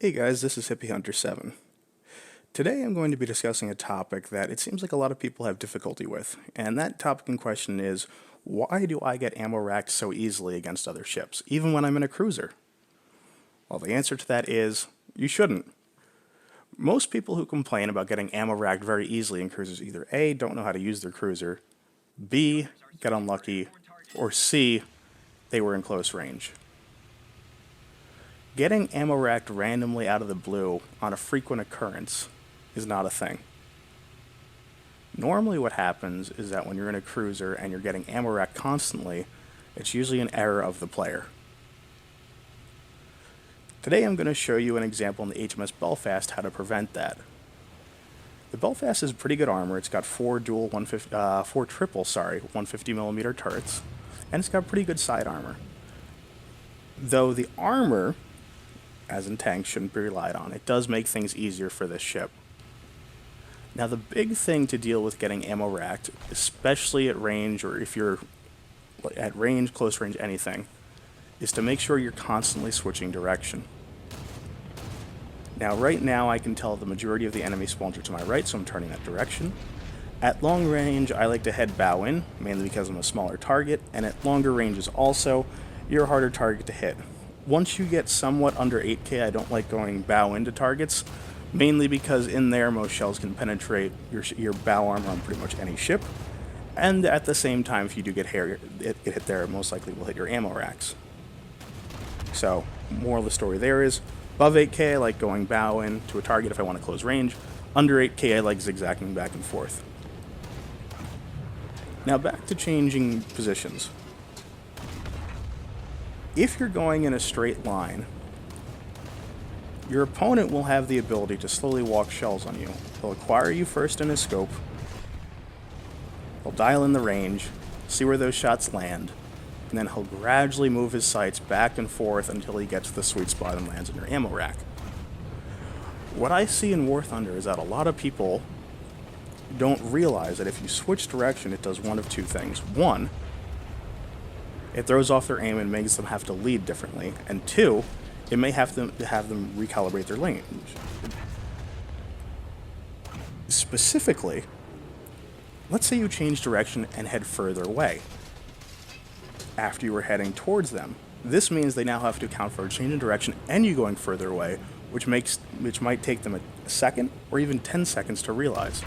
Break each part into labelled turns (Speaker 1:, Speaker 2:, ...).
Speaker 1: Hey guys, this is Hippie Hunter 7. Today I'm going to be discussing a topic that it seems like a lot of people have difficulty with, and that topic in question is, why do I get ammo racked so easily against other ships, even when I'm in a cruiser? Well, the answer to that is, you shouldn't. Most people who complain about getting ammo racked very easily in cruisers either A, don't know how to use their cruiser, B, get unlucky, or C, they were in close range. Getting ammo racked randomly out of the blue on a frequent occurrence is not a thing. Normally what happens is that when you're in a cruiser and you're getting ammo racked constantly, it's usually an error of the player. Today I'm going to show you an example in the HMS Belfast how to prevent that. The Belfast is pretty good armor. It's got four triple 150mm turrets, and it's got pretty good side armor. Though the armor, as in tanks, shouldn't be relied on. It does make things easier for this ship. Now the big thing to deal with getting ammo racked, especially at range, or if you're at range, close range, anything, is to make sure you're constantly switching direction. Now right now I can tell the majority of the enemy spawns are to my right, so I'm turning that direction. At long range I like to head bow in, mainly because I'm a smaller target, and at longer ranges also, you're a harder target to hit. Once you get somewhat under 8k, I don't like going bow into targets, mainly because in there most shells can penetrate your bow armor on pretty much any ship, and at the same time, if you do get hit there, it most likely will hit your ammo racks. So, moral of the story there is, above 8k I like going bow in to a target if I want to close range, under 8k I like zigzagging back and forth. Now back to changing positions. If you're going in a straight line, your opponent will have the ability to slowly walk shells on you. He'll acquire you first in his scope, he'll dial in the range, see where those shots land, and then he'll gradually move his sights back and forth until he gets to the sweet spot and lands in your ammo rack. What I see in War Thunder is that a lot of people don't realize that if you switch direction, it does one of two things. One, it throws off their aim and makes them have to lead differently. And two, it may have them recalibrate their range. Specifically, let's say you change direction and head further away after you were heading towards them. This means they now have to account for a change in direction and you going further away, which might take them a second or even 10 seconds to realize.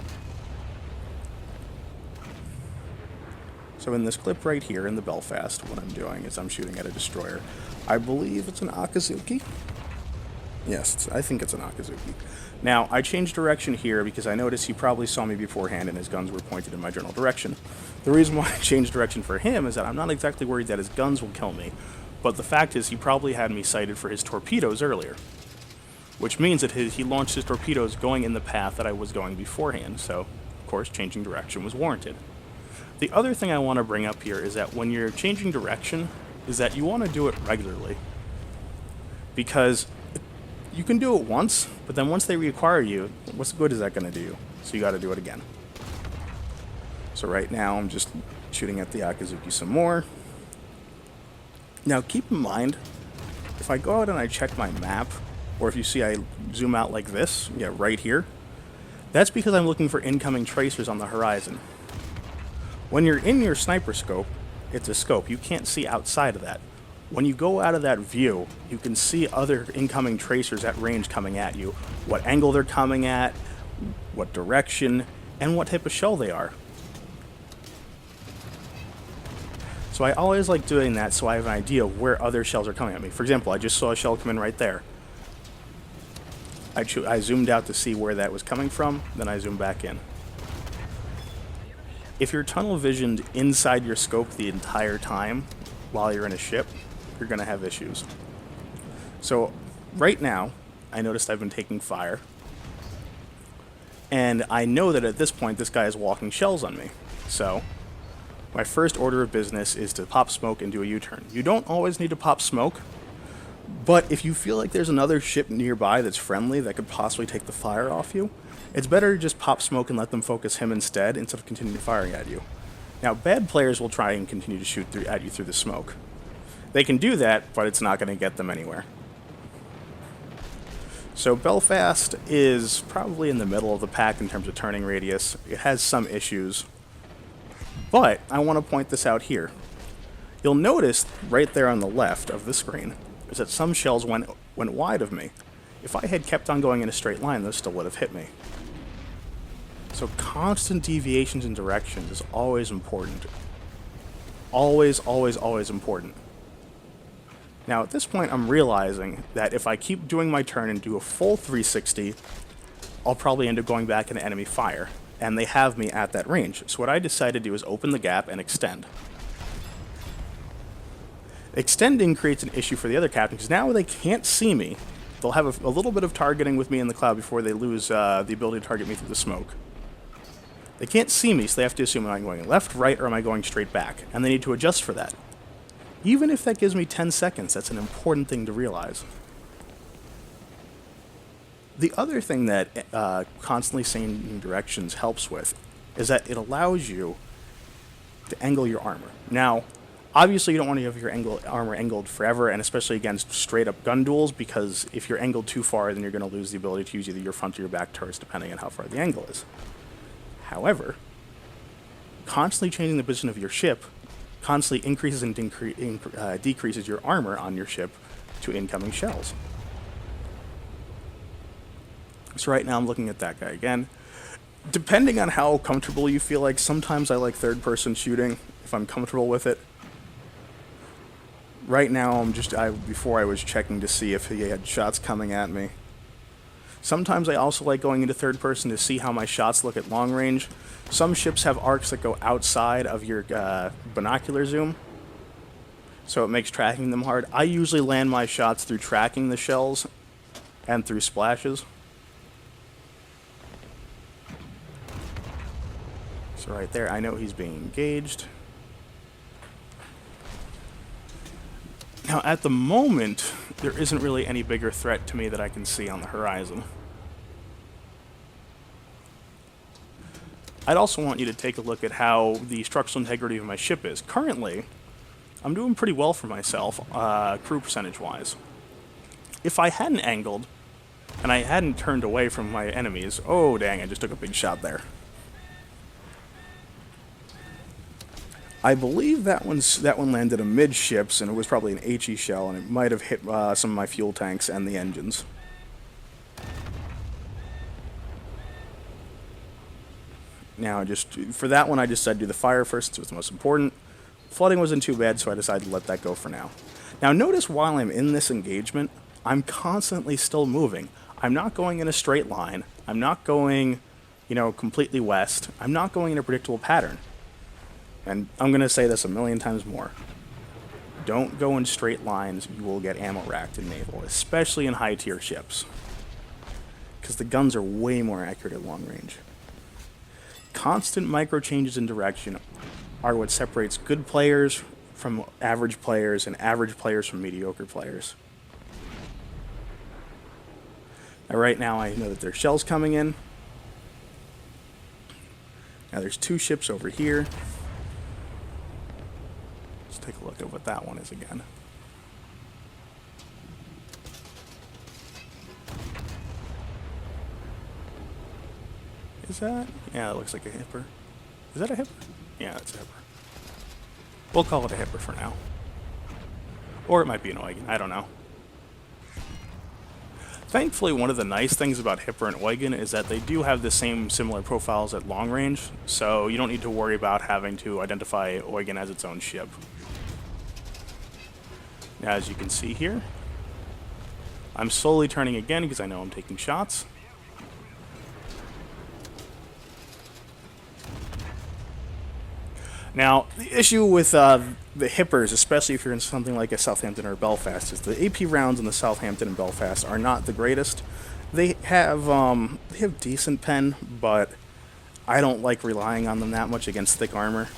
Speaker 1: So in this clip right here in the Belfast, what I'm doing is I'm shooting at a destroyer. I believe it's an Akazuki. Yes, I think it's an Akazuki. Now, I changed direction here because I noticed he probably saw me beforehand and his guns were pointed in my general direction. The reason why I changed direction for him is that I'm not exactly worried that his guns will kill me, but the fact is he probably had me sighted for his torpedoes earlier, which means that he launched his torpedoes going in the path that I was going beforehand, so, of course, changing direction was warranted. The other thing I want to bring up here is that when you're changing direction, is that you want to do it regularly. Because you can do it once, but then once they reacquire you, what's good is that going to do you? So you got to do it again. So right now I'm just shooting at the Akazuki some more. Now keep in mind, if I go out and I check my map, or if you see I zoom out like this, yeah, right here, that's because I'm looking for incoming tracers on the horizon. When you're in your sniper scope, it's a scope. You can't see outside of that. When you go out of that view, you can see other incoming tracers at range coming at you, what angle they're coming at, what direction, and what type of shell they are. So I always like doing that so I have an idea of where other shells are coming at me. For example, I just saw a shell come in right there. I zoomed out to see where that was coming from, then I zoomed back in. If you're tunnel visioned inside your scope the entire time while you're in a ship, you're going to have issues. So right now, I noticed I've been taking fire, and I know that at this point this guy is walking shells on me. So my first order of business is to pop smoke and do a U-turn. You don't always need to pop smoke, but if you feel like there's another ship nearby that's friendly that could possibly take the fire off you, it's better to just pop smoke and let them focus him instead of continuing firing at you. Now, bad players will try and continue to shoot at you through the smoke. They can do that, but it's not going to get them anywhere. So Belfast is probably in the middle of the pack in terms of turning radius. It has some issues, but I want to point this out here. You'll notice right there on the left of the screen is that some shells went wide of me. If I had kept on going in a straight line, those still would have hit me. So constant deviations in directions is always important. Always, always, always important. Now at this point I'm realizing that if I keep doing my turn and do a full 360, I'll probably end up going back into enemy fire. And they have me at that range. So what I decided to do is open the gap and extend. Extending creates an issue for the other captain because now they can't see me. They'll have a little bit of targeting with me in the cloud before they lose the ability to target me through the smoke. They can't see me, so they have to assume, am I going left, right, or am I going straight back? And they need to adjust for that. Even if that gives me 10 seconds, that's an important thing to realize. The other thing that constantly changing directions helps with is that it allows you to angle your armor. Now, obviously you don't want to have your armor angled forever, and especially against straight-up gun duels, because if you're angled too far, then you're going to lose the ability to use either your front or your back turrets, depending on how far the angle is. However, constantly changing the position of your ship constantly increases and decreases your armor on your ship to incoming shells. So right now I'm looking at that guy again. Depending on how comfortable you feel like, sometimes I like third-person shooting if I'm comfortable with it. Right now before I was checking to see if he had shots coming at me. Sometimes I also like going into third person to see how my shots look at long range. Some ships have arcs that go outside of your binocular zoom, so it makes tracking them hard. I usually land my shots through tracking the shells and through splashes. So right there, I know he's being engaged. Now, at the moment, there isn't really any bigger threat to me that I can see on the horizon. I'd also want you to take a look at how the structural integrity of my ship is. Currently, I'm doing pretty well for myself, crew percentage-wise. If I hadn't angled, and I hadn't turned away from my enemies... Oh, dang, I just took a big shot there. I believe that one landed amidships, and it was probably an HE shell, and it might have hit some of my fuel tanks and the engines. Now, for that one, I decided to do the fire first, since it was the most important. Flooding wasn't too bad, so I decided to let that go for now. Now, notice while I'm in this engagement, I'm constantly still moving. I'm not going in a straight line. I'm not going, completely west. I'm not going in a predictable pattern. And I'm going to say this a million times more. Don't go in straight lines. You will get ammo-racked in Naval, especially in high-tier ships, because the guns are way more accurate at long range. Constant micro changes in direction are what separates good players from average players and average players from mediocre players. Now, right now, I know that there's shells coming in. Now, there's two ships over here. Let's take a look at what that one is again. Is that? Yeah, it looks like a hipper. Is that a hipper? Yeah, that's a hipper. We'll call it a hipper for now. Or it might be an Eugen, I don't know. Thankfully, one of the nice things about Hipper and Eugen is that they do have the same similar profiles at long range, so you don't need to worry about having to identify Eugen as its own ship. Now, as you can see here, I'm slowly turning again because I know I'm taking shots. Now, the issue with the Hippers, especially if you're in something like a Southampton or Belfast, is the AP rounds in the Southampton and Belfast are not the greatest. They have decent pen, but I don't like relying on them that much against thick armor.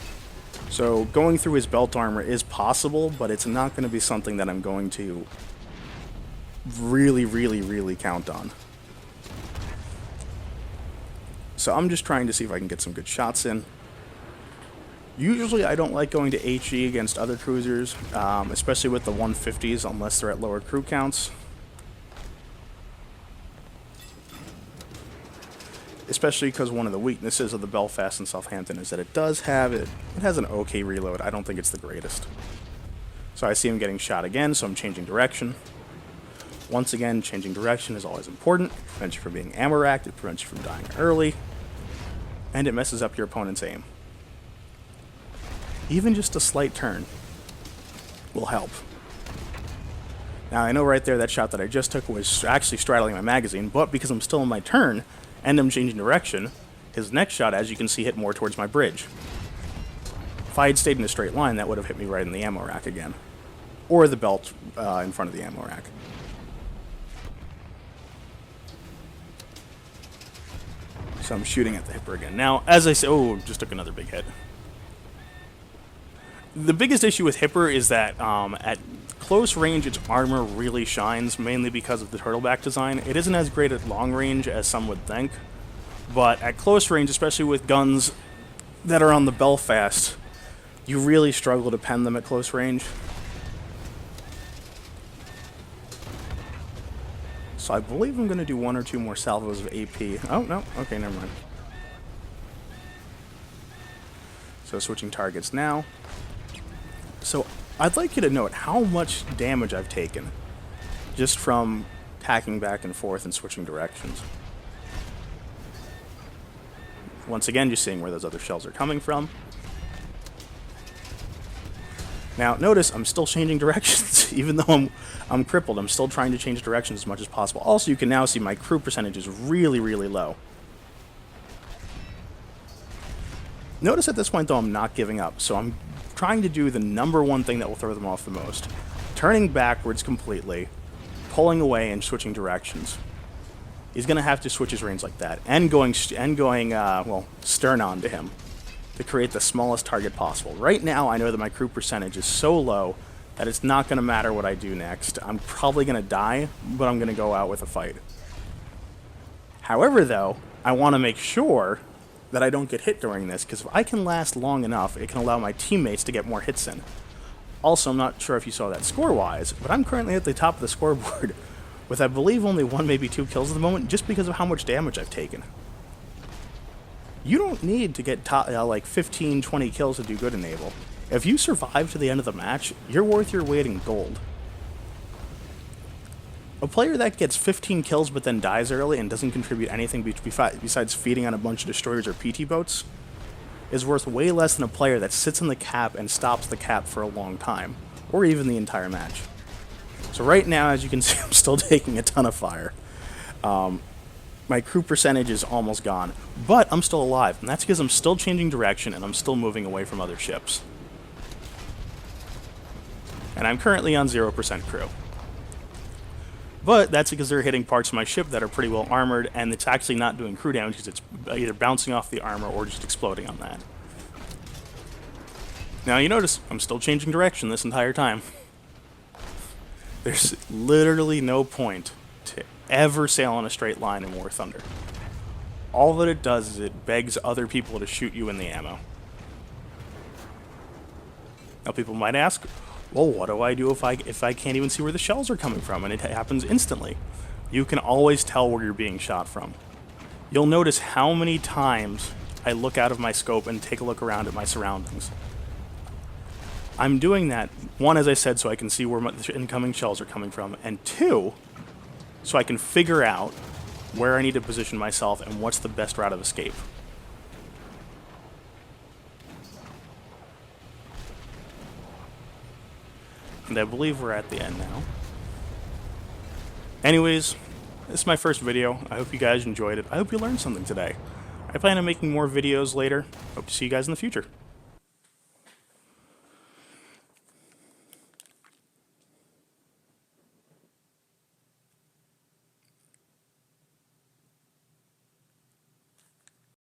Speaker 1: So going through his belt armor is possible, but it's not going to be something that I'm going to really, really, really count on. So I'm just trying to see if I can get some good shots in. Usually I don't like going to HE against other cruisers, especially with the 150s, unless they're at lower crew counts. especially because one of the weaknesses of the Belfast and Southampton is that it has an okay reload. I don't think it's the greatest. So I see him getting shot again, so I'm changing direction. Once again, changing direction is always important. It prevents you from being Ammoracked, it prevents you from dying early, and it messes up your opponent's aim. Even just a slight turn will help. Now, I know right there that shot that I just took was actually straddling my magazine, but because I'm still in my turn and I'm changing direction, his next shot, as you can see, hit more towards my bridge. If I had stayed in a straight line, that would have hit me right in the ammo rack again. Or the belt in front of the ammo rack. So I'm shooting at the hipper again. Now, as I said, just took another big hit. The biggest issue with hipper is that at close range, its armor really shines, mainly because of the turtleback design. It isn't as great at long range as some would think, but at close range, especially with guns that are on the Belfast, you really struggle to pen them at close range. So I believe I'm going to do 1 or 2 more salvos of AP. Oh, no. Okay, never mind. So switching targets now. So I'd like you to note how much damage I've taken just from tacking back and forth and switching directions. Once again, just seeing where those other shells are coming from. Now, notice I'm still changing directions, even though I'm crippled. I'm still trying to change directions as much as possible. Also, you can now see my crew percentage is really, really low. Notice at this point, though, I'm not giving up. So I'm trying to do the #1 thing that will throw them off the most. Turning backwards completely, pulling away and switching directions. He's going to have to switch his reins like that. And going stern on to him, to create the smallest target possible. Right now, I know that my crew percentage is so low that it's not going to matter what I do next. I'm probably going to die, but I'm going to go out with a fight. However, though, I want to make sure that I don't get hit during this, because if I can last long enough, it can allow my teammates to get more hits in. Also, I'm not sure if you saw that score-wise, but I'm currently at the top of the scoreboard with, I believe, only 1, maybe 2 kills at the moment, just because of how much damage I've taken. You don't need to get like 15, 20 kills to do good in Naval. If you survive to the end of the match, you're worth your weight in gold. A player that gets 15 kills but then dies early and doesn't contribute anything besides feeding on a bunch of destroyers or PT boats is worth way less than a player that sits in the cap and stops the cap for a long time, or even the entire match. So right now, as you can see, I'm still taking a ton of fire. My crew percentage is almost gone, but I'm still alive, and that's because I'm still changing direction and I'm still moving away from other ships. And I'm currently on 0% crew. But that's because they're hitting parts of my ship that are pretty well armored, and it's actually not doing crew damage because it's either bouncing off the armor or just exploding on that. Now you notice, I'm still changing direction this entire time. There's literally no point to ever sail on a straight line in War Thunder. All that it does is it begs other people to shoot you in the ammo. Now people might ask, well, what do I do if I can't even see where the shells are coming from? And it happens instantly. You can always tell where you're being shot from. You'll notice how many times I look out of my scope and take a look around at my surroundings. I'm doing that, 1, as I said, so I can see where the incoming shells are coming from, and 2, so I can figure out where I need to position myself and what's the best route of escape. And I believe we're at the end now. Anyways, this is my first video. I hope you guys enjoyed it. I hope you learned something today. I plan on making more videos later. Hope to see you guys in the future.